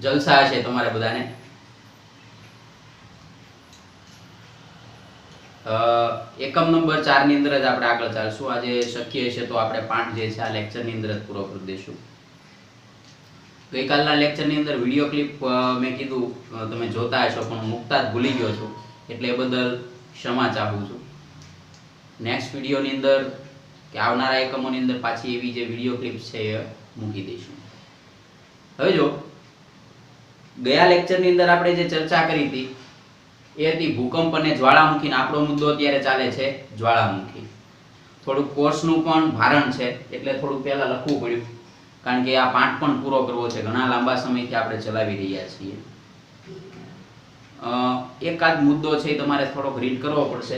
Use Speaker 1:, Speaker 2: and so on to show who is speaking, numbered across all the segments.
Speaker 1: જલસા હશે તમારે બધાને। એકમ નંબર 4 ની અંદર જ આપણે આગળ ચાલશું। આજે શક્ય હશે તો આપણે પાઠ જે છે આ લેક્ચરની અંદર જ પૂરો કરી દઈશું। ગઈકાલના લેક્ચરની અંદર વિડીયો ક્લિપ મેં કીધું તમે જોતા હશો પણ મૂકતા જ ભૂલી ગયો છું, એટલે એ બદલ ક્ષમા ચાહું છું। નેક્સ્ટ વિડીયોની અંદર કે આવનારા એકમોની અંદર પાછી એવી જે વિડીયો ક્લિપ્સ છે એ મૂકી દઈશું। હવે જો ગયા લેક્ચરની અંદર આપણે જે ચર્ચા કરી હતી એ હતી ભૂકંપ અને જ્વાળામુખી। આપણો મુદ્દો અત્યારે ચાલે છે જ્વાળામુખી। થોડુંક કોર્સનું પણ ભારણ છે એટલે થોડુંક પહેલા લખવું પડ્યું, કારણ કે આ પાઠ પણ પૂરો કરવો છે। ઘણા લાંબા સમયથી આપણે ચલાવી રહ્યા છીએ। એકાદ મુદ્દો છે એ તમારે થોડોક રીડ કરવો પડશે।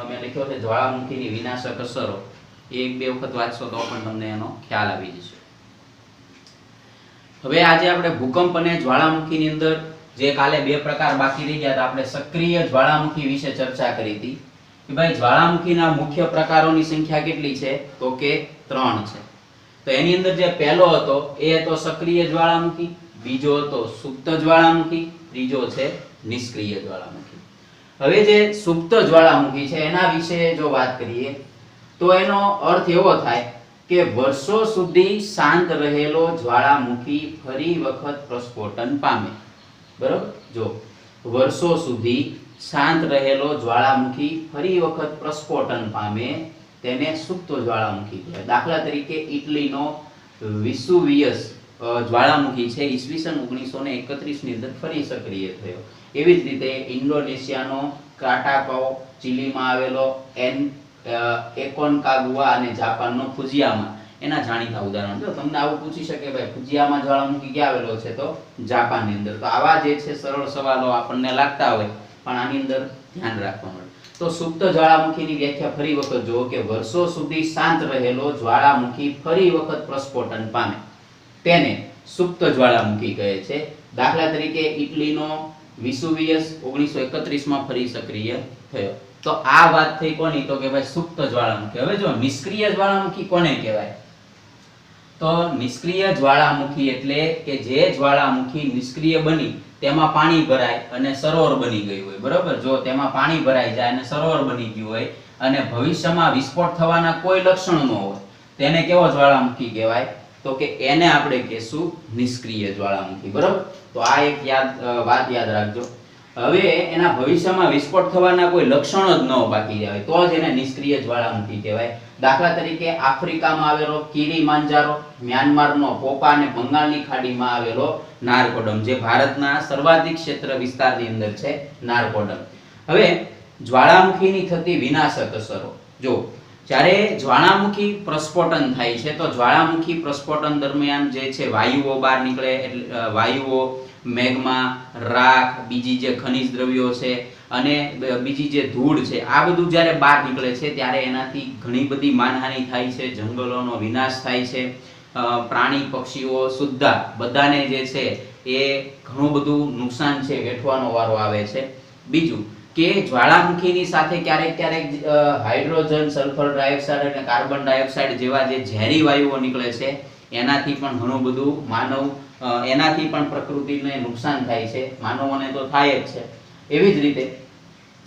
Speaker 1: મેં લખ્યો છે જ્વાળામુખીની વિનાશક અસરો। એક બે વખત વાંચશો તો પણ તમને એનો ખ્યાલ આવી જશે। હવે આજે આપણે ભૂકંપ અને જ્વાળામુખીની અંદર જે કાલે બે પ્રકાર બાકી રહી ગયા હતા, આપણે સક્રિય જ્વાળામુખી વિશે ચર્ચા કરી હતી કે ભાઈ જ્વાળામુખીના મુખ્ય પ્રકારોની સંખ્યા કેટલી છે, તો કે 3 છે। તો એની અંદર જે પહેલો હતો એ હતો સક્રિય જ્વાળામુખી, બીજો હતો સુપ્ત જ્વાળામુખી, ત્રીજો છે નિષ્ક્રિય જ્વાળામુખી। હવે જે સુપ્ત જ્વાળામુખી છે એના વિશે જો વાત કરીએ તો એનો અર્થ એવો થાય કે વર્ષો સુધી શાંત રહેલો જ્વાળામુખી ફરી વખત પ્રસ્ફોટન પામે। બરાબર, જો વર્ષો સુધી શાંત રહેલો જ્વાળામુખી ફરી વખત પ્રસ્ફોટન પામે તેને સુપ્ત જ્વાળામુખી કહેવાય। દાખલા તરીકે ઇટલીનો વિસુવિયસ જ્વાળામુખી છે ઈસવીસન 1931 ની અંદર ફરી સક્રિય થયો। એવી જ રીતે ઇન્ડોનેશિયાનો ક્રાટાકાઓ, ચીલીમાં આવેલો એકોનકાગુઆ અને જાપાનનો ફુજિયામા એના જાણીતા ઉદાહરણ। જો તમને આવું પૂછી શકે ભાઈ ફુજિયામા જ્વાળામુખી ક્યાં આવેલો છે, તો જાપાનની અંદર। તો આવા જે છે સરળ સવાલો આપણને લાગતા હોય પણ આની અંદર ધ્યાન રાખવાનું। તો સુપ્ત જ્વાળામુખીની વ્યાખ્યા ફરી વખત જો કે વર્ષો સુધી શાંત રહેલો જ્વાળામુખી ફરી વખત પ્રસ્ફોટન પામે તેને સુપ્ત જ્વાળામુખી કહે છે। દાખલા તરીકે ઇટલીનો વિસુવિયસ 1931 માં ફરી સક્રિય થયો। તો આ વાત થઈ કોની, તો કે ભાઈ સુપ્ત જ્વાળામુખી। હવે જો નિષ્ક્રિય જ્વાળામુખી કોને કહેવાય, તો નિષ્ક્રિય જ્વાળામુખી એટલે કે જે જ્વાળામુખી નિષ્ક્રિય બની તેમાં પાણી ભરાય અને સરોવર બની ગયું હોય। બરોબર, જો તેમાં પાણી ભરાઈ જાય અને સરોવર બની ગયું હોય અને ભવિષ્યમાં વિસ્ફોટ થવાના કોઈ લક્ષણ ન હોય તેને કેવો જ્વાળામુખી કહેવાય, તો કે એને આપણે કહેશું નિષ્ક્રિય જ્વાળામુખી। બરોબર, તો આ એક વાત યાદ રાખજો। હવે એના ભવિષ્યમાં વિસ્ફોટ થવાના કોઈ લક્ષણો જ ન બાકી જાય તો જ એને નિષ્ક્રિય જ્વાળામુખી કહેવાય। દાખલા તરીકે આફ્રિકામાં આવેલો કિલીમાંજારો, મ્યાનમારનો પોપા અને બંગાળની ખાડીમાં આવેલો નારકોડમ, જે ભારતના સર્વાધિક ક્ષેત્ર વિસ્તારની અંદર છે નારકોડમ। હવે જ્વાળામુખીની થતી વિનાશક અસરો, જો જ્યારે જ્વાળામુખી પ્રસ્ફોટન થાય છે તો જ્વાળામુખી પ્રસ્ફોટન દરમિયાન જે છે વાયુઓ બહાર નીકળે, એટલે વાયુઓ, મેગ્મા, રાખ, બીજી જે ખનિજ દ્રવ્યો છે અને બીજી જે ધૂળ છે, આ બધું જ્યારે બહાર નીકળે છે ત્યારે એનાથી ઘણી બધી માનહાનિ થાય છે, જંગલોનો વિનાશ થાય છે, પ્રાણી પક્ષીઓ સુદ્ધા બધાને જે છે એ ઘણું બધું નુકસાન છે વેઠવાનો વારો આવે છે। બીજું કે જ્વાળામુખીની સાથે ક્યારેક ક્યારેક હાઇડ્રોજન, સલ્ફર ડાયોક્સાઇડ અને કાર્બન ડાયોક્સાઇડ જેવા જે ઝેરી વાયુઓ નીકળે છે એનાથી પણ ઘણું બધું એનાથી પણ પ્રકૃતિને નુકસાન થાય છે, માનવોને તો થાય જ છે। એવી જ રીતે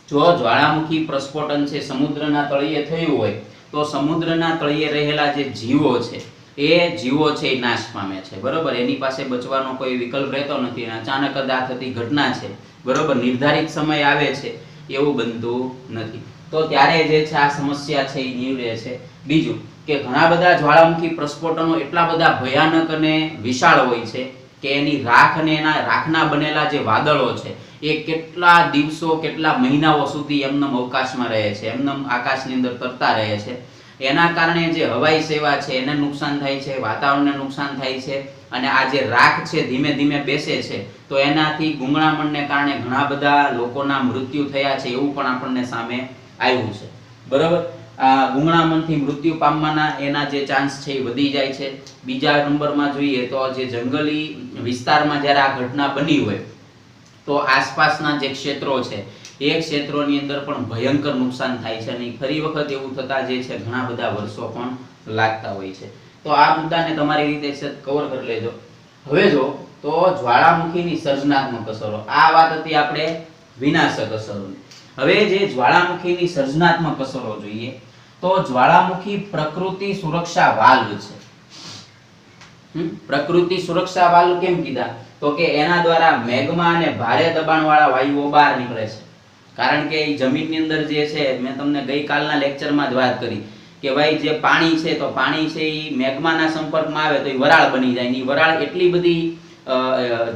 Speaker 1: જો જ્વાળામુખી પ્રસ્ફોટન છે સમુદ્રના તળિયે થયું હોય તો સમુદ્રના તળિયે રહેલા જે જીવો છે એ જીવો છે એ નાશ પામે છે। બરોબર, એની પાસે બચવાનો કોઈ વિકલ્પ રહેતો નથી અને અચાનક જ આ થતી ઘટના છે, બરોબર, નિર્ધારિત સમય આવે છે એવું બનતું નથી। તો ત્યારે જે છે આ સમસ્યા છે એ નીવડે છે। બીજું કે ઘણા બધા જ્વાળામુખી પ્રસ્ફોટનો એટલા બધા ભયાનક અને વિશાળ હોય છે કે એની રાખ અને એના રાખના બનેલા જે વાદળો છે એ કેટલા દિવસો, કેટલા મહિનાઓ સુધી એમનેમ અવકાશમાં રહે છે, એમનેમ આકાશની અંદર તરતા રહે છે। એના કારણે જે હવાઈ સેવા છે એને નુકસાન થાય છે, વાતાવરણને નુકસાન થાય છે અને આ જે રાખ છે ધીમે ધીમે બેસે છે તો એનાથી ગુંગળામણને કારણે ઘણા બધા લોકોના મૃત્યુ થયા છે એવું પણ આપણને સામે આવ્યું છે। બરોબર, આ ગુંગળામણથી મૃત્યુ પામવાના એના જે ચાન્સ છે એ વધી જાય છે। બીજા નંબરમાં જોઈએ તો જે જંગલી વિસ્તારમાં જ્યારે આ ઘટના બની હોય તો આસપાસના જે ક્ષેત્રો છે એ ક્ષેત્રોની અંદર પણ ભયંકર નુકસાન થાય છે અને ફરી વખત એવું થતા જે છે ઘણા બધા વર્ષો પણ લાગતા હોય છે। તો આ મુદ્દાને તમારી રીતે કવર કરી લેજો। હવે જો તો જ્વાળામુખીની સર્જનાત્મક અસરો, આ વાત હતી આપણે વિનાશક અસરોની. હવે જે જ્વાળામુખીની સર્જનાત્મક અસરો જોઈએ તો જ્વાળામુખી પ્રકૃતિ સુરક્ષા વાલ્વ છે. પ્રકૃતિ સુરક્ષા વાલ્વ કેમ કીધા? તો કે એના દ્વારા મેગ્મા અને ભારે દબાણવાળા વાયુઓ બહાર નીકળે છે. કારણ કે જમીનની અંદર જે છે, મેં તમને ગઈકાલના લેક્ચરમાં જ વાત કરી કે ભાઈ જે પાણી છે તો પાણી છે એ મેગ્માના સંપર્કમાં આવે તો એ વરાળ બની જાય. એ વરાળ એટલી બધી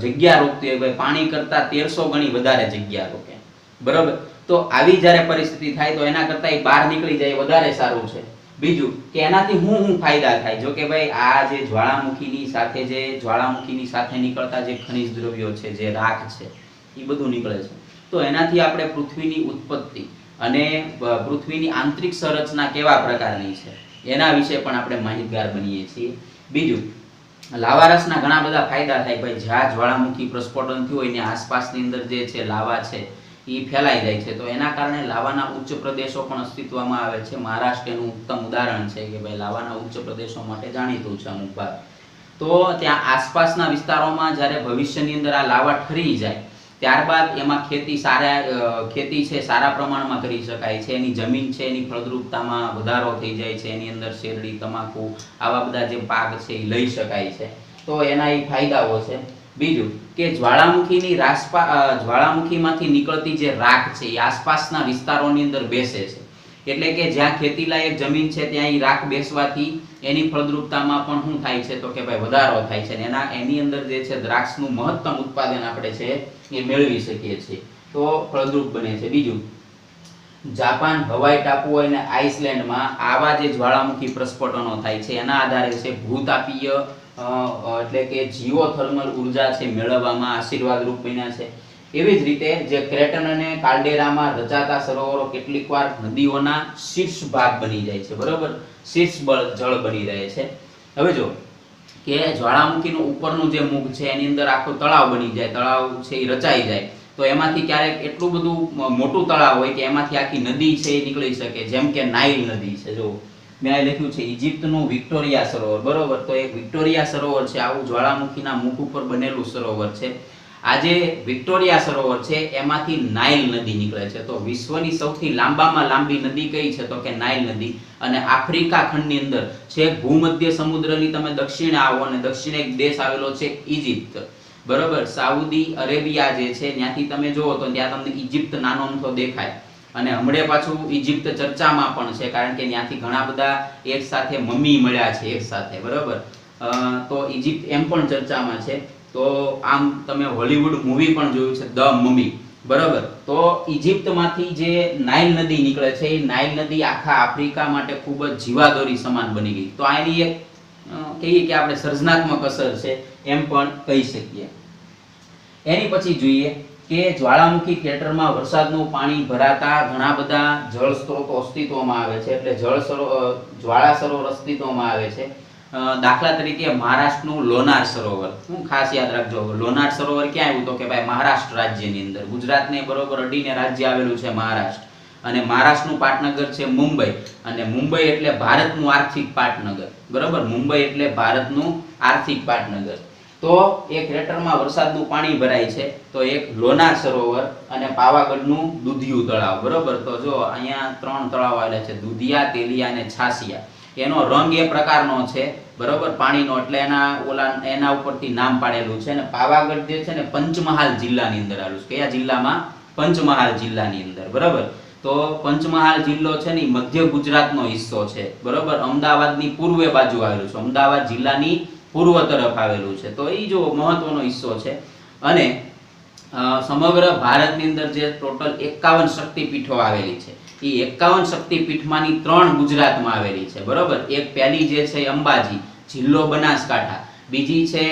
Speaker 1: જગ્યા રોકતી હોય, ભાઈ પાણી કરતા 1300 ગણી વધારે જગ્યા રોકે, બરોબર. તો આવી જ્યારે પરિસ્થિતિ થાય તો એના કરતા એ બહાર નીકળી જાય વધારે સારું છે. બીજું કે એનાથી હું ફાયદા થાય? જો કે ભાઈ આ જે જ્વાળામુખીની સાથે નીકળતા જે ખનિજ દ્રવ્યો છે, જે રાખ છે, એ બધું નીકળે છે. તો એનાથી આપણે પૃથ્વીની ઉત્પત્તિ અને પૃથ્વીની આંતરિક સંરચના કેવા પ્રકારની છે એના વિશે પણ આપણે માહિતગાર બનીએ છીએ. બીજું, લાવારસના ઘણા બધા ફાયદા થાય. ભાઈ જ્યાં જ્વાળામુખી પ્રસ્ફોટન થયું હોય ને આસપાસની અંદર જે છે લાવા છે એ ફેલાઈ જાય છે. તો એના કારણે લાવાના ઉચ્ચ પ્રદેશો પણ અસ્તિત્વમાં આવે છે. મહારાષ્ટ્ર એનું ઉત્તમ ઉદાહરણ છે કે ભાઈ લાવાના ઉચ્ચ પ્રદેશો માટે જાણીતું છે અમુક ભાગ. તો ત્યાં આસપાસના વિસ્તારોમાં જ્યારે ભવિષ્યની અંદર આ લાવા ઠરી જાય ત્યારબાદ એમાં ખેતી છે સારા પ્રમાણમાં કરી શકાય છે. એની જમીન છે એની ફળદ્રુપતામાં વધારો થઈ જાય છે. એની અંદર શેરડી, તમાકુ આવા બધા જે પાક છે એ લઈ શકાય છે. તો એના એ ફાયદાઓ છે. બીજું કે જ્વાળામુખીમાંથી નીકળતી જે રાખ છે એ આસપાસના વિસ્તારોની અંદર બેસે છે. એટલે કે જ્યાં ખેતીલાયક જમીન છે ત્યાં એ રાખ બેસવાથી એની ફળદ્રુપતામાં પણ શું થાય છે? તો કે ભાઈ વધારો થાય છે. એની અંદર જે છે દ્રાક્ષનું મહત્તમ ઉત્પાદન આપણે છે એ મેળવી શકીએ છીએ. તો ફળદ્રુપ બને છે. બીજું, જાપાન, હવાઈ ટાપુ અને આઇસલેન્ડમાં આવા જે જ્વાળામુખી પ્રસ્ફોટનો થાય છે એના આધારે છે ભૂતાપીય એટલે કે જીઓથર્મલ ઉર્જા છે મેળવવામાં આશીર્વાદરૂપ બન્યા છે. એવી જ રીતે જે ક્રેટન અને કાલ્ડેરામાં રચાતા સરોવરો કેટલીકવાર નદીઓના શીર્ષ ભાગ બની જાય છે, બરોબર. શીર્ષ જળ બની રહે છે. હવે જો કે જ્વાળામુખીનું ઉપરનું જે મુખ છે એની અંદર આખું તળાવ બની જાય, તળાવ છે એ રચાઈ જાય તો એમાંથી ક્યારેક એટલું બધું મોટું તળાવ હોય કે એમાંથી આખી નદી છે એ નીકળી શકે. જેમ કે નાઇલ નદી છે. જો મેં આ લખ્યું છે ઇજિપ્તનું વિક્ટોરિયા સરોવર, બરોબર. તો એક વિક્ટોરિયા સરોવર છે, આવું જ્વાળામુખીના મુખ ઉપર બનેલું સરોવર છે. આ જે વિક્ટોરિયા સરોવર છે એમાંથી નાઇલ નદી નીકળે છે. તો વિશ્વની સૌથી લાંબામાં લાંબી નદી કઈ છે? તો કે નાઇલ નદી. અને આફ્રિકા ખંડની અંદર છે ભૂમધ્ય સમુદ્રની તમે દક્ષિણે આવો અને દક્ષિણે એક દેશ આવેલો છે ઇજિપ્ત, બરોબર. સાઉદી અરેબિયા જે છે ત્યાંથી તમે જોવો તો ત્યાં તમને ઇજિપ્ત નાનો અમથો દેખાય. અને હમણાં પાછું ઇજિપ્ત ચર્ચામાં પણ છે કારણ કે ત્યાંથી ઘણા બધા એક સાથે મમ્મી મળ્યા છે એક સાથે, બરોબર. તો ઇજિપ્ત એમ પણ ચર્ચામાં છે. તો આમ તમે હોલીવુડ મૂવી પણ જોયું છે ધ મમી, બરોબર. તો ઇજિપ્તમાંથી જે નાઇલ નદી નીકળે છે એ નાઇલ નદી આખા આફ્રિકા માટે ખૂબ જ જીવાદોરી સમાન બની ગઈ. તો આની એક કહીએ કે આપણે સર્જનાત્મક અસર છે એમ પણ કહી શકીએ. એની પછી જોઈએ કે જ્વાળામુખી ક્રેટરમાં વરસાદનું પાણી ભરાતા ઘણા બધા જળ સ્ત્રોતો અસ્તિત્વમાં આવે છે. એટલે જ્વાળા સરોવર અસ્તિત્વમાં આવે છે. દાખલા તરીકે મહારાષ્ટ્રનું લોનાર સરોવર, હું ખાસ યાદ રાખજો. લોનાર સરોવર ક્યાં આવ્યું? તો કે ભાઈ મહારાષ્ટ્ર રાજ્યની અંદર. ગુજરાતને બરોબર અડીને રાજ્ય આવેલું છે મહારાષ્ટ્ર. અને મહારાષ્ટ્રનું પાટનગર છે મુંબઈ. અને મુંબઈ એટલે ભારતનું આર્થિક પાટનગર, બરોબર. મુંબઈ એટલે ભારતનું આર્થિક પાટનગર. તો એ ક્રેટરમાં વરસાદનું પાણી ભરાય છે તો એક લોનાર સરોવર અને પાવાગઢનું દૂધિયું તળાવ, બરોબર. તો જો અહીંયા 3 તળાવ આવેલા છે, દૂધિયા, તેલિયા અને છાસિયા. એનો રંગ એ પ્રકારનો છે, બરોબર, પાણીનો. એટલે એના ઉપરથી નામ પાડેલું છે. અને પાવાગઢ જે છે ને પંચમહાલ જિલ્લાની અંદર આવેલું છે. કયા જિલ્લામાં? પંચમહાલ જિલ્લાની અંદર, બરોબર. તો પંચમહાલ જિલ્લો છે ને મધ્ય ગુજરાતનો હિસ્સો છે, બરોબર. અમદાવાદની પૂર્વે બાજુ આવેલું છે. અમદાવાદ જિલ્લાની પૂર્વ તરફ આવેલું છે. તો એ જો મહત્વનો હિસ્સો છે. અને સમગ્ર ભારતની અંદર જે ટોટલ 51 શક્તિપીઠો આવેલી છે એ 51 શક્તિપીઠમાંની 3 ગુજરાતમાં આવેલી છે, બરોબર. એક પહેલી જે છે અંબાજી, જિલ્લો બનાસકાંઠા. બીજી છે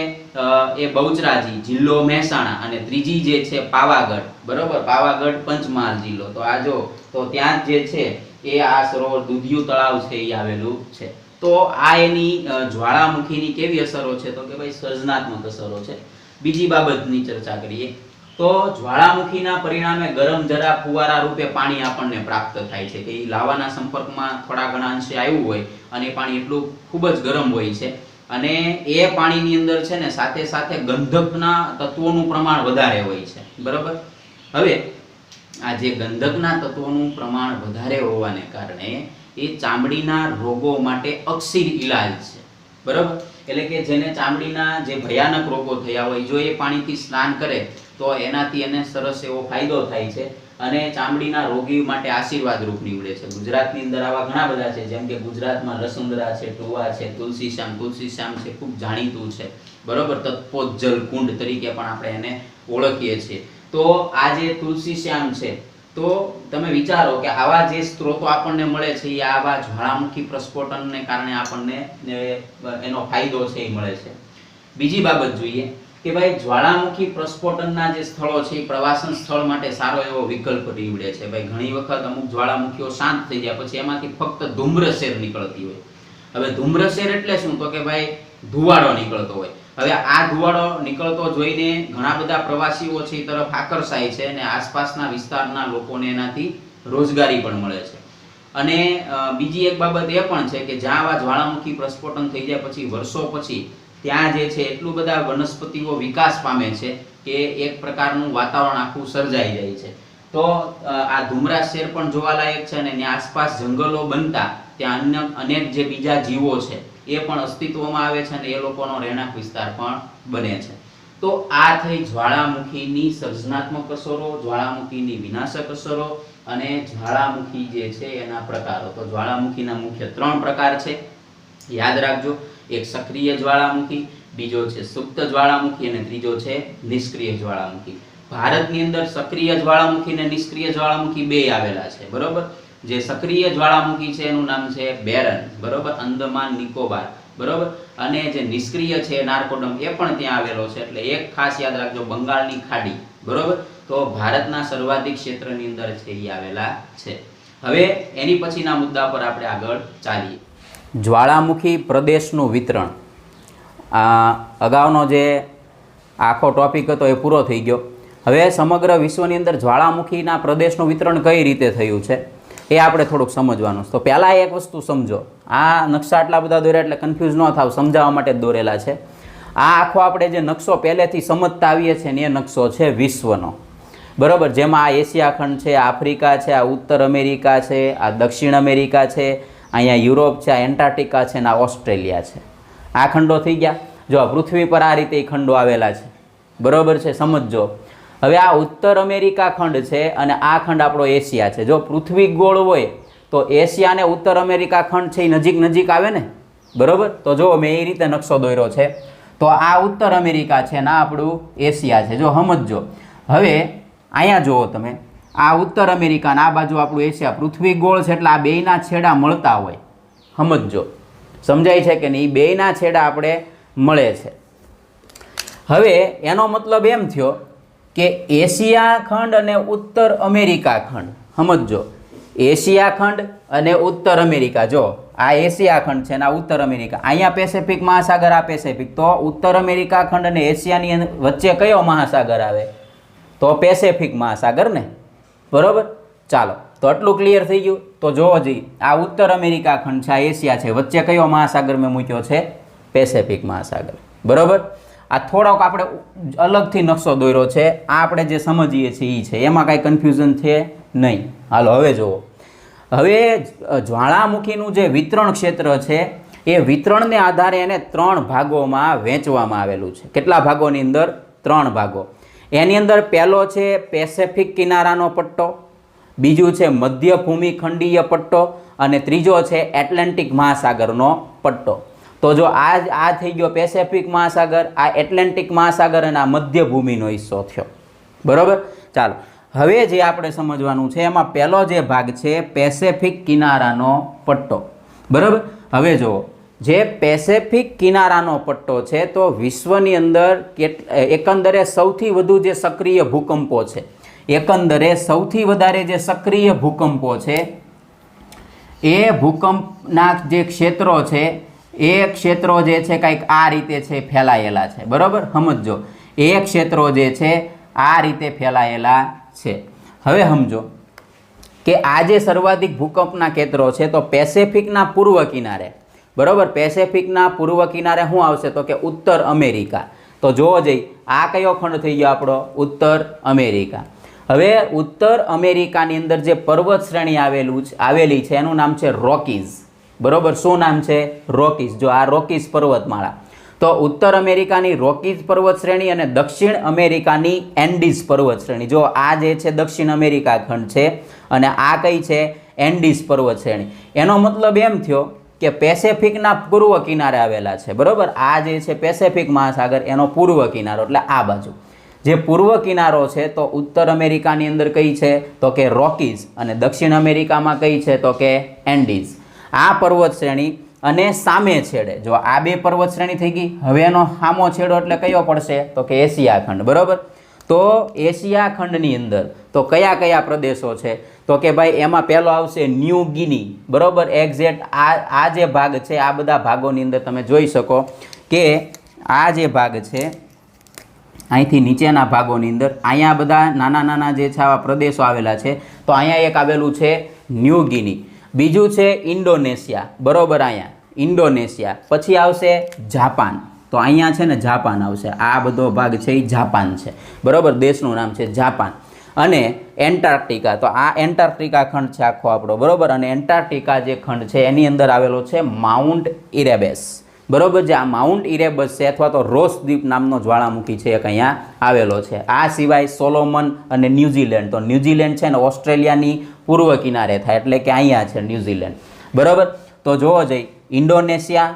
Speaker 1: એ બહુચરાજી, જિલ્લો મહેસાણા. અને ત્રીજી જે છે પાવાગઢ, બરોબર. પાવાગઢ પંચમહાલ જિલ્લો. તો આ જો તો ત્યાં જે છે એ આ સરોવર દૂધિયું તળાવ છે એ આવેલું છે. તો આ એની જ્વાળામુખીની કેવી અસરો છે? તો કે ભાઈ સર્જનાત્મક અસરો છે. બીજી બાબતની ચર્ચા કરીએ તો જ્વાળામુખીના પરિણામે ગરમ જરા ફુવારા રૂપે પાણી આપણને પ્રાપ્ત થાય છે. કે એ લાવાના સંપર્કમાં થોડા ઘણા અંશે આવ્યું હોય અને પાણી એટલું ખૂબ જ ગરમ હોય છે અને એ પાણીની અંદર છે ને સાથે સાથે ગંધકના તત્વોનું પ્રમાણ વધારે હોય છે, બરાબર. હવે આ જે ગંધકના તત્વોનું પ્રમાણ વધારે હોવાને કારણે એ ચામડીના રોગો માટે અક્ષીર ઈલાજ છે, બરાબર. એટલે કે જેને ચામડીના જે ભયાનક રોગો થયા હોય, જો એ પાણીથી સ્નાન કરે તો એનાથી એને સરસ એવો ફાયદો થાય છે અને ચામડીના રોગી માટે આશીર્વાદ રૂપ નીવડે છે. ગુજરાતની અંદર આવા ઘણા બધા છે, જેમ કે ગુજરાતમાં લસુંદરા છે, ટુવા છે, તુલસીશ્યામ છે, ખૂબ જાણીતું છે, બરોબર. તત્પોજ્જલ કુંડ તરીકે પણ આપણે એને ઓળખીએ છીએ. તો આ જે તુલસીશ્યામ છે, તો તમે વિચારો કે આવા જે સ્ત્રોતો આપણને મળે છે એ આવા જ્વાળામુખી પ્રસ્ફોટનને કારણે આપણને એનો ફાયદો છે એ મળે છે. બીજી બાબત જોઈએ કે ભાઈ જ્વાળામુખી પ્રસ્ફોટનના જે સ્થળો છે એ પ્રવાસન સ્થળ માટે સારો એવો વિકલ્પ નીવડે છે. ભાઈ ઘણી વખત અમુક જ્વાળામુખીઓ શાંત થઈ ગયા પછી એમાંથી ફક્ત ધૂમ્રસેર નીકળતી હોય. હવે ધૂમ્રસેર એટલે શું? તો કે ભાઈ ધુવાડો નીકળતો હોય. હવે આ ધુવાડો નીકળતો જોઈને ઘણા બધા પ્રવાસીઓ છે એ તરફ આકર્ષાય છે અને આસપાસના વિસ્તારના લોકોને એનાથી રોજગારી પણ મળે છે. અને બીજી એક બાબત એ પણ છે કે જ્યાં આવા જ્વાળામુખી પ્રસ્ફોટન થઈ જાય પછી વર્ષો પછી ત્યાં જે છે એટલું બધા વનસ્પતિઓ વિકાસ પામે છે કે એક પ્રકારનું વાતાવરણ આખું સર્જાઈ જાય છે. તો આ ધુમ્રાશેર પણ જોવાલાયક છે અને ત્યાં આસપાસ જંગલો બનતા ત્યાં અનેક જે બીજા જીવો છે એ પણ અસ્તિત્વમાં આવે છે અને એ લોકોનો રહેણાંક વિસ્તાર પણ બને છે. તો આ થઈ જ્વાળામુખીની સર્જનાત્મક અસરો, જ્વાળામુખીની વિનાશક અસરો અને જ્વાળામુખી જે છે એના પ્રકારો. તો જ્વાળામુખીના મુખ્ય 3 પ્રકાર છે, યાદ રાખજો. એક સક્રિય જ્વાળામુખી, બીજો છે સુપ્ત જ્વાળામુખી અને ત્રીજો છે નિષ્ક્રિય જ્વાળામુખી. ભારતની અંદર સક્રિય જ્વાળામુખી અને નિષ્ક્રિય જ્વાળામુખી બે આવેલા છે, બરોબર. જે સક્રિય જ્વાળામુખી છે એનું નામ છે બેરન, બરોબર, અંદમાન નિકોબાર, બરોબર. અને જે નિષ્ક્રિય છે નારકોડમ એ પણ ત્યાં આવેલો છે. એટલે એક ખાસ યાદ રાખજો, બંગાળની ખાડી, બરોબર. તો ભારતના સર્વાધિક ક્ષેત્રની અંદર છે એ આવેલા છે. હવે એની પછીના મુદ્દા પર આપણે આગળ ચાલીએ. જ્વાળામુખી પ્રદેશનું વિતરણ. અગાઉનો જે આખો ટોપિક હતો એ પૂરો થઈ ગયો. હવે સમગ્ર વિશ્વની અંદર જ્વાળામુખીના પ્રદેશનું વિતરણ કઈ રીતે થયું છે એ આપણે થોડુંક સમજવાનું છે. તો પહેલાં એક વસ્તુ સમજો, આ નકશા આટલા બધા દોર્યા એટલે કન્ફ્યુઝ ન થાવ, સમજાવવા માટે જ દોરેલા છે. આ આખો આપણે જે નકશો પહેલેથી સમજતા આવીએ છીએ ને એ નકશો છે વિશ્વનો, બરાબર. જેમાં આ એશિયા ખંડ છે, આફ્રિકા છે, આ ઉત્તર અમેરિકા છે, આ દક્ષિણ અમેરિકા છે, અહીંયા યુરોપ છે, આ એન્ટાર્કટિકા છે ને આ ઓસ્ટ્રેલિયા છે. આ ખંડો થઈ ગયા. જો પૃથ્વી પર આ રીતે ખંડો આવેલા છે, બરાબર છે, સમજજો. હવે આ ઉત્તર અમેરિકા ખંડ છે અને આ ખંડ આપણો એશિયા છે. જો પૃથ્વી ગોળ હોય તો એશિયા અને ઉત્તર અમેરિકા ખંડ છે એ નજીક નજીક આવે ને, બરાબર. તો જો મેં એ રીતે નકશો દોર્યો છે. તો આ ઉત્તર અમેરિકા છે ને આ આપણું એશિયા છે, જો સમજજો. હવે અહીંયા જુઓ તમે, આ ઉત્તર અમેરિકા અને આ બાજુ આપણું એશિયા. પૃથ્વી ગોળ છે એટલે આ બેયના છેડા મળતા હોય, સમજજો. સમજાય છે કે નહીં? બેયના છેડા આપણે મળે છે. હવે એનો મતલબ એમ થયો કે એશિયા ખંડ અને ઉત્તર અમેરિકા ખંડ, સમજજો. એશિયા ખંડ અને ઉત્તર અમેરિકા, જો આ એશિયા ખંડ છે અને આ ઉત્તર અમેરિકા. અહીંયા પેસેફિક મહાસાગર, આ પેસેફિક. તો ઉત્તર અમેરિકા ખંડ અને એશિયાની વચ્ચે કયો મહાસાગર આવે? તો પેસેફિક મહાસાગર ને, બરોબર. ચાલો, તો આટલું ક્લિયર થઈ ગયું. તો જોવો જી, આ ઉત્તર અમેરિકા ખંડ છે, આ એશિયા છે, વચ્ચે કયો મહાસાગર મેં મૂક્યો છે? પેસેફિક મહાસાગર, બરોબર. આ થોડોક આપણે અલગથી નકશો દોર્યો છે, આ આપણે જે સમજીએ છીએ એ છે, એમાં કાંઈ કન્ફ્યુઝન છે નહીં. હાલો હવે જુઓ. હવે જ્વાળામુખીનું જે વિતરણ ક્ષેત્ર છે એ વિતરણને આધારે એને 3 ભાગોમાં વહેંચવામાં આવેલું છે. કેટલા ભાગોની અંદર? 3 ભાગો. એની અંદર પહેલો છે પેસેફિક કિનારાનો પટ્ટો, બીજું છે મધ્ય ભૂમિખંડીય પટ્ટો અને ત્રીજો છે એટલાન્ટિક મહાસાગરનો પટ્ટો. તો જો આ થઈ ગયો પેસેફિક મહાસાગર, આ એટલાન્ટિક મહાસાગર અને આ મધ્ય ભૂમિનો હિસ્સો થયો, બરોબર. ચાલો હવે જે આપણે સમજવાનું છે એમાં પહેલો જે ભાગ છે પેસેફિક કિનારાનો પટ્ટો, બરોબર. હવે જુઓ, જે પેસેફિક કિનારાનો પટ્ટો છે તો વિશ્વની અંદર એકંદરે સૌથી વધુ જે સક્રિય ભૂકંપો છે, એકંદરે સૌથી વધારે જે સક્રિય ભૂકંપો છે એ ભૂકંપના જે ક્ષેત્રો છે એ ક્ષેત્રો જે છે કંઈક આ રીતે છે ફેલાયેલા છે, બરાબર. સમજો, એ ક્ષેત્રો જે છે આ રીતે ફેલાયેલા છે. હવે સમજો કે આ જે સર્વાધિક ભૂકંપના કેન્દ્રો છે તો પેસેફિકના પૂર્વ કિનારે, બરોબર. પેસેફિકના પૂર્વ કિનારે શું આવશે તો કે ઉત્તર અમેરિકા. તો જોવો જઈ આ કયો ખંડ થઈ ગયો આપણો ઉત્તર અમેરિકા. હવે ઉત્તર અમેરિકાની અંદર જે પર્વત શ્રેણી આવેલી છે એનું નામ છે રોકીઝ. બરોબર. શું નામ છે? રોકીઝ. જો આ રોકીઝ પર્વતમાળા. તો ઉત્તર અમેરિકાની રોકીઝ પર્વત શ્રેણી અને દક્ષિણ અમેરિકાની એન્ડીઝ પર્વત શ્રેણી. જો આ જે છે દક્ષિણ અમેરિકા ખંડ છે અને આ કઈ છે? એન્ડીઝ પર્વત શ્રેણી. એનો મતલબ એમ થયો કે પેસેફિકના પૂર્વ કિનારે આવેલા છે. બરોબર. આ જે છે પેસેફિક મહાસાગર એનો પૂર્વ કિનારો એટલે આ બાજુ જે પૂર્વ કિનારો છે તો ઉત્તર અમેરિકાની અંદર કઈ છે તો કે રોકીઝ અને દક્ષિણ અમેરિકામાં કઈ છે તો કે એન્ડીઝ. આ પર્વત શ્રેણી અને સામે છેડે જો આ બે પર્વત શ્રેણી થઈ ગઈ. હવે એનો સામો છેડો એટલે કયો પડશે તો કે એશિયા ખંડ. બરોબર. તો એશિયા ખંડની અંદર તો કયા કયા પ્રદેશો છે તો કે ભાઈ એમાં પહેલો આવશે ન્યૂ ગિની. બરોબર. એક્ઝેક્ટ આ જે ભાગ છે આ બધા ભાગોની અંદર તમે જોઈ શકો કે આ જે ભાગ છે અહીંથી નીચેના ભાગોની અંદર અહીંયા બધા નાના નાના જે છે આવા પ્રદેશો આવેલા છે. તો અહીંયા એક આવેલું છે ન્યૂ ગિની. બીજું છે ઇન્ડોનેશિયા. બરોબર. અહીંયા ઇન્ડોનેશિયા. પછી આવશે જાપાન. તો અહીંયા છે ને જાપાન આવશે. આ બધો ભાગ છે એ જાપાન છે. બરોબર. દેશનું નામ છે જાપાન. અને એન્ટાર્કટિકા. તો આ એન્ટાર્કટિકા ખંડ છે આખો આપણો. બરોબર. અને એન્ટાર્કટિકા જે ખંડ છે એની અંદર આવેલો છે માઉન્ટ ઇરેબસ. બરોબર. જે આ માઉન્ટ ઇરેબસ છે અથવા તો રોસ દ્વીપ નામનો જ્વાળામુખી છે એક અહીંયા આવેલો છે. આ સિવાય સોલોમન અને ન્યૂઝીલેન્ડ. તો ન્યૂઝીલેન્ડ છે ને ઓસ્ટ્રેલિયાની પૂર્વ કિનારે થાય એટલે કે અહીંયા છે ન્યૂઝીલેન્ડ. બરોબર. તો જોવો જઈ ઇન્ડોનેશિયા,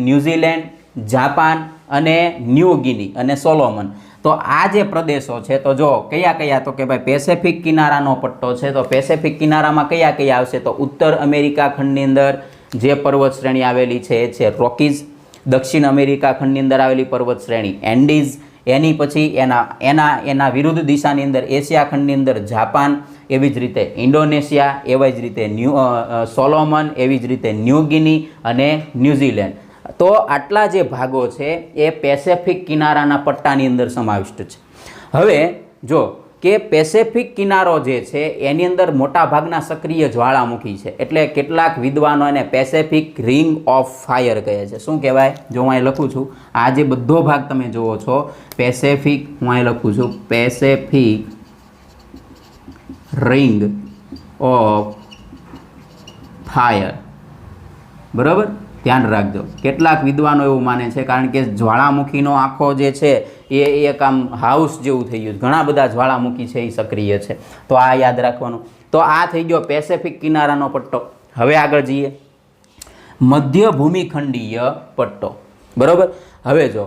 Speaker 1: ન્યૂઝીલેન્ડ, જાપાન અને ન્યૂ ગિની અને સોલોમન. તો આ જે પ્રદેશો છે તો જો કયા કયા તો કે ભાઈ પેસેફિક કિનારાનો પટ્ટો છે. તો પેસેફિક કિનારામાં કયા કયા આવશે તો ઉત્તર અમેરિકા ખંડની અંદર જે પર્વત શ્રેણી આવેલી છે એ છે રોકીઝ. દક્ષિણ અમેરિકા ખંડની અંદર આવેલી પર્વત શ્રેણી એન્ડીઝ. એની પછી એના વિરુદ્ધ દિશાની અંદર એશિયા ખંડની અંદર જાપાન, એવી જ રીતે ઇન્ડોનેશિયા, એવી જ રીતે સોલોમન, એવી જ રીતે ન્યૂ ગિની અને ન્યૂઝીલેન્ડ. તો આટલા જે ભાગો છે એ પેસેફિક કિનારાના પટ્ટાની અંદર સમાવિષ્ટ છે. હવે જો કે પેસેફિક કિનારો જે છે એની અંદર મોટા ભાગના સક્રિય જ્વાળામુખી છે. એટલે કેટલાક વિદ્વાનો એને પેસેફિક રિંગ ઓફ ફાયર કહે છે. શું કહેવાય? જો હું અહીં લખું છું આ જે બધો ભાગ તમે જુઓ છો પેસેફિક, હું અહીં લખું છું પેસેફિક રિંગ ઓફ ફાયર. બરાબર. ધ્યાન રાખજો. કેટલાક વિદ્વાનો એવું માને છે કારણ કે જ્વાળામુખીનો આખો જે છે એ એક આમ હાઉસ જેવું થઈ ગયું. ઘણા બધા જ્વાળામુખી છે એ સક્રિય છે. તો આ યાદ રાખવાનું. તો આ થઈ ગયો પેસેફિક કિનારાનો પટ્ટો. હવે આગળ જઈએ મધ્ય ભૂમિખંડીય પટ્ટો. બરાબર. હવે જો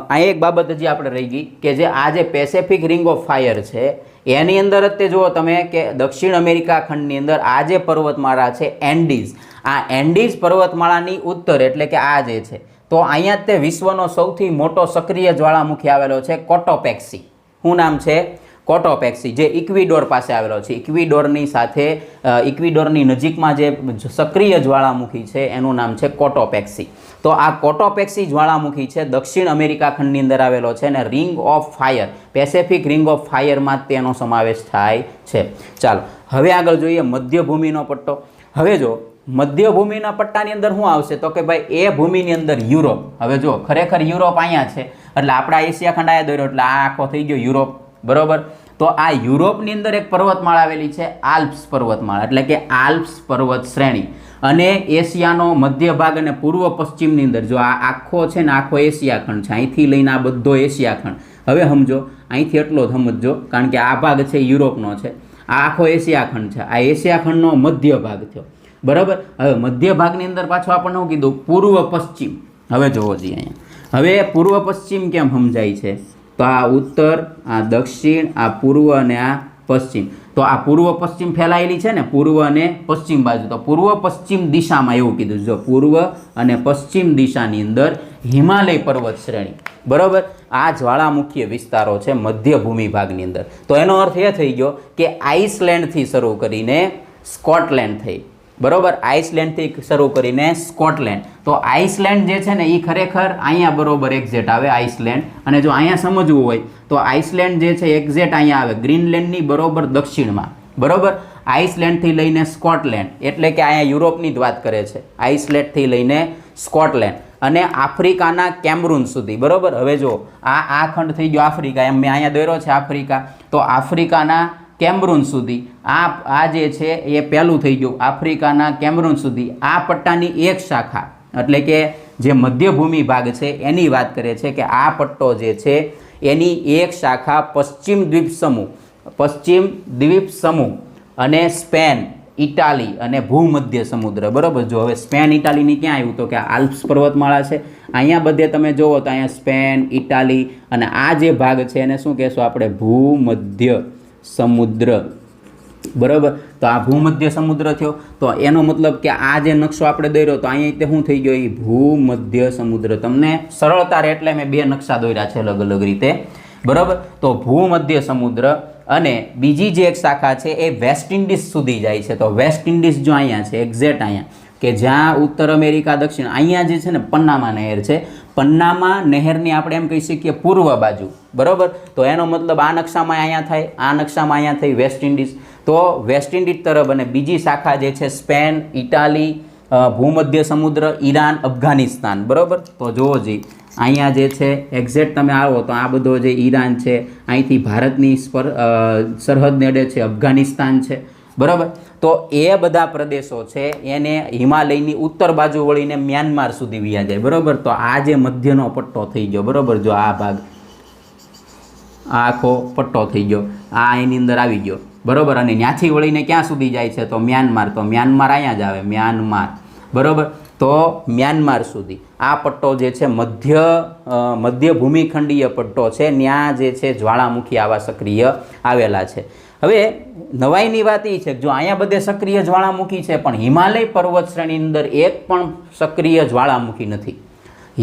Speaker 1: આ એક બાબત હજી આપણે રહી ગઈ કે જે આ જે પેસેફિક રિંગ ઓફ ફાયર છે એની અંદર જ તે જુઓ તમે કે દક્ષિણ અમેરિકા ખંડની અંદર આ જે પર્વતમાળા છે એન્ડીઝ, આ એન્ડીઝ પર્વતમાળાની ઉત્તર એટલે કે આ જે છે તો અહીંયા જ તે વિશ્વનો સૌથી મોટો સક્રિય જ્વાળામુખી આવેલો છે કોટોપેક્સી. શું નામ છે? કોટોપેક્સી, જે ઇક્વિડોર પાસે આવેલો છે. ઇક્વિડોરની સાથે ઇક્વિડોરની નજીકમાં જે સક્રિય જ્વાળામુખી છે એનું નામ છે કોટોપેક્સી. તો આ કોટોપેક્સી જ્વાળામુખી છે દક્ષિણ અમેરિકા ખંડની અંદર આવેલો છે અને ring of fire, Pacific ring of ફાયરમાં તેનો સમાવેશ થાય છે. ચાલો હવે આગળ જોઈએ મધ્યભૂમિનો પટ્ટો. હવે જો મધ્યભૂમિના પટ્ટાની અંદર શું આવશે તો કે ભાઈ એ ભૂમિની અંદર યુરોપ. હવે જો ખરેખર યુરોપ અહીંયા છે એટલે આપણા એશિયા ખંડ આયા દોર્યો એટલે આ આખો થઈ ગયો યુરોપ. બરોબર. તો આ યુરોપની અંદર એક પર્વતમાળા આવેલી છે આલ્પ્સ પર્વતમાળા એટલે કે આલ્પ્સ પર્વત શ્રેણી. અને એશિયાનો મધ્ય ભાગ અને પૂર્વ પશ્ચિમની અંદર જો આ આખો છે ને આખો એશિયા ખંડ છે. અહીંથી લઈને આ બધો એશિયા ખંડ. હવે સમજો અહીંથી એટલો જ સમજજો કારણ કે આ ભાગ છે યુરોપનો છે, આ આખો એશિયા ખંડ છે. આ એશિયા ખંડનો મધ્ય ભાગ થયો. બરાબર. હવે મધ્ય ભાગની અંદર પાછું આપણને શું કીધું? પૂર્વ પશ્ચિમ. હવે જોવો જોઈએ અહીંયા. હવે પૂર્વ પશ્ચિમ કેમ સમજાય છે? તો આ ઉત્તર, આ દક્ષિણ, આ પૂર્વ અને આ પશ્ચિમ. તો આ પૂર્વ પશ્ચિમ ફેલાયેલી છે ને પૂર્વ અને પશ્ચિમ બાજુ. તો પૂર્વ પશ્ચિમ દિશામાં એવું કીધું જો પૂર્વ અને પશ્ચિમ દિશાની અંદર હિમાલય પર્વત શ્રેણી. બરાબર. આ જ્વાળામુખી વિસ્તારો છે મધ્ય ભૂમિ ભાગની અંદર. તો એનો અર્થ એ થઈ ગયો કે આઇસલેન્ડથી શરૂ કરીને સ્કોટલેન્ડ થઈ. બરોબર. આઇસલેન્ડથી શરૂ કરીને સ્કોટલેન્ડ. તો આઇસલેન્ડ જે છે ને એ ખરેખર અહીંયા બરોબર એક્ઝેક્ટ આવે આઇસલેન્ડ. અને જો અહીંયા સમજવું હોય તો આઇસલેન્ડ જે છે એક્ઝેક્ટ અહીંયા આવે ગ્રીનલેન્ડની બરોબર દક્ષિણમાં. બરોબર. આઇસલેન્ડથી લઈને સ્કોટલેન્ડ, એટલે કે અહીંયા યુરોપની જ વાત કરે છે, આઇસલેન્ડથી લઈને સ્કોટલેન્ડ અને આફ્રિકાના કેમરૂન સુધી, બરાબર. હવે જો આ ખંડ થઈ ગયો આફ્રિકા, એમ મેં અહીંયા દોર્યો છે આફ્રિકા, તો આફ્રિકાના કેમરૂન સુધી આ જે છે એ પહેલું થઈ ગયું, આફ્રિકાના કેમરૂન સુધી આ પટ્ટાની એક શાખા, એટલે કે જે મધ્યભૂમિ ભાગ છે એની વાત કરે છે કે આ પટ્ટો જે છે એની એક શાખા પશ્ચિમ દ્વીપ સમૂહ અને સ્પેન, ઇટાલી અને ભૂમધ્ય સમુદ્ર, બરાબર. જો હવે સ્પેન ઇટાલીની ક્યાં આવ્યું તો કે આલ્પ્સ પર્વતમાળા છે, અહીંયા બધે તમે જુઓ તો અહીંયા સ્પેન, ઇટાલી અને આ જે ભાગ છે એને શું કહેશું આપણે? ભૂમધ્ય સમુદ્ર, બરાબર. તો આ ભૂમધ્ય સમુદ્ર થયો, તો એનો મતલબ કે આ જે નકશો આપણે દોર્યો તો અહીંયા શું થઈ ગયો? એ ભૂમધ્ય સમુદ્ર. તમને સરળતા રહે એટલે મેં બે નકશા દોર્યા છે અલગ અલગ રીતે, બરાબર. તો ભૂમધ્ય સમુદ્ર અને બીજી જે એક શાખા છે એ વેસ્ટ ઇન્ડિઝ સુધી જાય છે. તો વેસ્ટ ઇન્ડિઝ જો અહીંયા છે, એક્ઝેક્ટ અહીંયા, કે જ્યાં ઉત્તર અમેરિકા, દક્ષિણ, અહીંયા જે છે ને પન્નામા નહેર છે, પન્નામા નહેરની આપણે એમ કહી શકીએ પૂર્વ બાજુ, બરાબર. તો એનો મતલબ આ નકશામાં અહીંયા થાય, આ નકશામાં અહીંયા થઈ વેસ્ટ ઇન્ડિઝ. તો વેસ્ટ ઇન્ડિઝ તરફ અને બીજી શાખા જે છે સ્પેન, ઇટાલી, ભૂમધ્ય સમુદ્ર, ઈરાન, અફઘાનિસ્તાન, બરાબર. તો જુઓ જી અહીંયા જે છે એક્ઝેક્ટ તમે આવો તો આ બધો જે ઈરાન છે, અહીંથી ભારતની સરહદ નેડે છે અફઘાનિસ્તાન છે, બરાબર. તો એ બધા પ્રદેશો છે એને હિમાલયની ઉત્તર બાજુ વળીને મ્યાનમાર સુધી વ્યા જાય, બરાબર. તો આ જે મધ્યનો પટ્ટો થઈ ગયો, બરાબર. જો આ ભાગ, આ આખો પટ્ટો થઈ ગયો, આ એની અંદર આવી ગયો, બરાબર. અને ત્યાંથી વળીને ક્યાં સુધી જાય છે તો મ્યાનમાર. તો મ્યાનમાર અહીંયા જ આવે, મ્યાનમાર, બરાબર. તો મ્યાનમાર સુધી આ પટ્ટો જે છે મધ્ય ભૂમિખંડીય પટ્ટો છે, ત્યાં જે છે જ્વાળામુખી આવા સક્રિય આવેલા છે. હવે નવાઈની વાત એ છે કે જો અહીંયા બધે સક્રિય જ્વાળામુખી છે પણ હિમાલય પર્વત શ્રેણીની અંદર એક પણ સક્રિય જ્વાળામુખી નથી.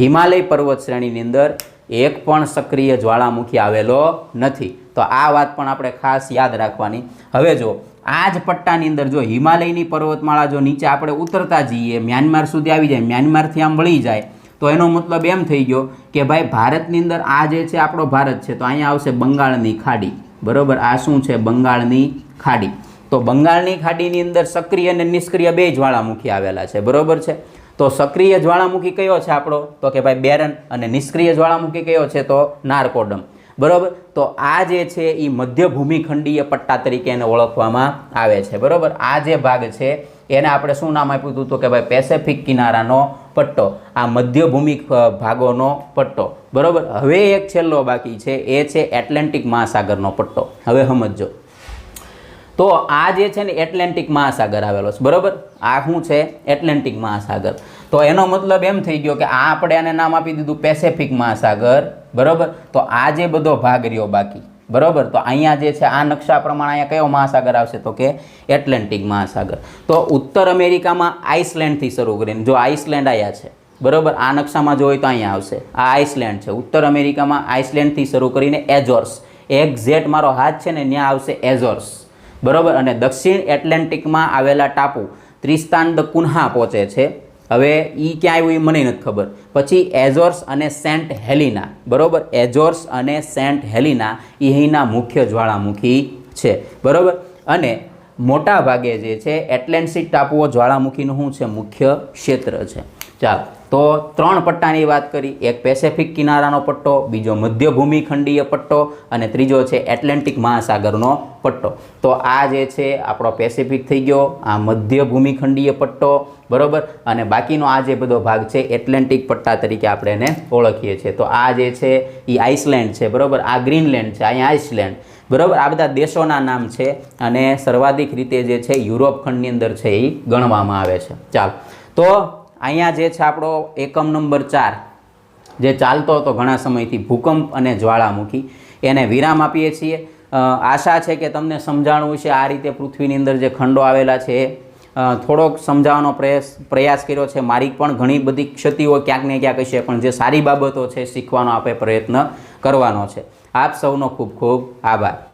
Speaker 1: હિમાલય પર્વત શ્રેણીની અંદર એક પણ સક્રિય જ્વાળામુખી આવેલો નથી. તો આ વાત પણ આપણે ખાસ યાદ રાખવાની. હવે જો આ જ પટ્ટાની અંદર જો હિમાલયની પર્વતમાળા જો નીચે આપણે ઉતરતા જઈએ, મ્યાનમાર સુધી આવી જાય, મ્યાનમારથી આમ વળી જાય, તો એનો મતલબ એમ થઈ ગયો કે ભાઈ ભારતની અંદર આ જે છે આપણો ભારત છે, તો અહીંયા આવશે બંગાળની ખાડી, બરાબર. આ શું છે? બંગાળની ખાડી. તો બંગાળની ખાડીની અંદર સક્રિય અને નિષ્ક્રિય બે જ્વાળામુખી આવેલા છે, બરાબર છે. તો સક્રિય જ્વાળામુખી કયો છે આપણો? તો કે ભાઈ બેરન. અને નિષ્ક્રિય જ્વાળામુખી કયો છે? તો નારકોડમ, બરાબર. તો આ જે છે એ મધ્ય ભૂમિખંડીય પટ્ટા તરીકે એને ઓળખવામાં આવે છે, બરાબર. આ જે ભાગ છે એને આપણે શું નામ આપ્યું હતું? તો કે ભાઈ પેસેફિક કિનારાનો પટ્ટો, આ મધ્ય ભૂમિ ભાગોનો પટ્ટો, બરાબર. હવે એક છેલ્લો બાકી છે, એ છે એટલાન્ટિક મહાસાગરનો પટ્ટો. હવે સમજો તો આ જે છે ને એટલાન્ટિક મહાસાગર આવેલો છે, બરાબર. આ શું છે? એટલાન્ટિક મહાસાગર. તો એનો મતલબ એમ થઈ ગયો કે આ આપણે આને નામ આપી દીધું પેસેફિક મહાસાગર, બરાબર. તો આ જે બધો ભાગ રહ્યો બાકી, બરાબર. તો અહીંયા જે છે આ નકશા પ્રમાણે અહીંયા કયો મહાસાગર આવશે? તો કે એટલાન્ટિક મહાસાગર. તો ઉત્તર અમેરિકામાં આઇસલેન્ડથી શરૂ કરીને, જો આઇસલેન્ડ આવ્યા છે, બરાબર. આ નકશામાં જોઈએ તો અહીંયા આવશે, આ આઇસલેન્ડ છે. ઉત્તર અમેરિકામાં આઇસલેન્ડથી શરૂ કરીને એઝોર્સ, એક્ઝેક્ટ મારો હાથ છે ને ત્યાં આવશે એઝોર્સ, બરાબર. અને દક્ષિણ એટલાન્ટિકમાં આવેલા ટાપુ ત્રિસ્તાન દ કુન્હા પહોંચે છે. હવે એ ક્યાં આવ્યું એ મને નથી ખબર. પછી એઝોર્સ અને સેન્ટ હેલિના, બરાબર. એઝોર્સ અને સેન્ટ હેલિના એ અહીંના મુખ્ય જ્વાળામુખી છે, બરાબર. અને મોટા ભાગે જે છે એટલાન્ટિક ટાપુઓ જ્વાળામુખીનું શું છે? મુખ્ય ક્ષેત્ર છે. ચાલો, તો ત્રણ પટ્ટાની વાત કરી, એક પેસેફિક કિનારાનો પટ્ટો, બીજો મધ્ય ભૂમિખંડીય પટ્ટો અને ત્રીજો છે એટલાન્ટિક મહાસાગરનો પટ્ટો. તો આ જે છે આપણો પેસેફિક થઈ ગયો, આ મધ્ય ભૂમિખંડીય પટ્ટો, બરાબર. અને બાકીનો આ જે બધો ભાગ છે એટલાન્ટિક પટ્ટા તરીકે આપણે એને ઓળખીએ છીએ. તો આ જે છે એ આઇસલેન્ડ છે, બરાબર. આ ગ્રીનલેન્ડ છે, અહીંયા આઇસલેન્ડ, બરાબર. આ બધા દેશોના નામ છે અને સર્વાધિક રીતે જે છે યુરોપ ખંડની અંદર છે એ ગણવામાં આવે છે. ચાલો, તો અહીંયા જે છે આપણો એકમ નંબર 4 જે ચાલતો હતો ઘણા સમયથી, ભૂકંપ અને જ્વાળામુખી, એને વિરામ આપીએ છીએ. આશા છે કે તમને સમજાણું છે આ રીતે પૃથ્વીની અંદર જે ખંડો આવેલા છે થોડોક સમજાવવાનો પ્રયાસ કર્યો છે. મારી પણ ઘણી બધી ક્ષતિઓ ક્યાંક ને ક્યાંક હશે, પણ જે સારી બાબતો છે શીખવાનો આપણે પ્રયત્ન કરવાનો છે. આપ સૌનો ખૂબ ખૂબ આભાર.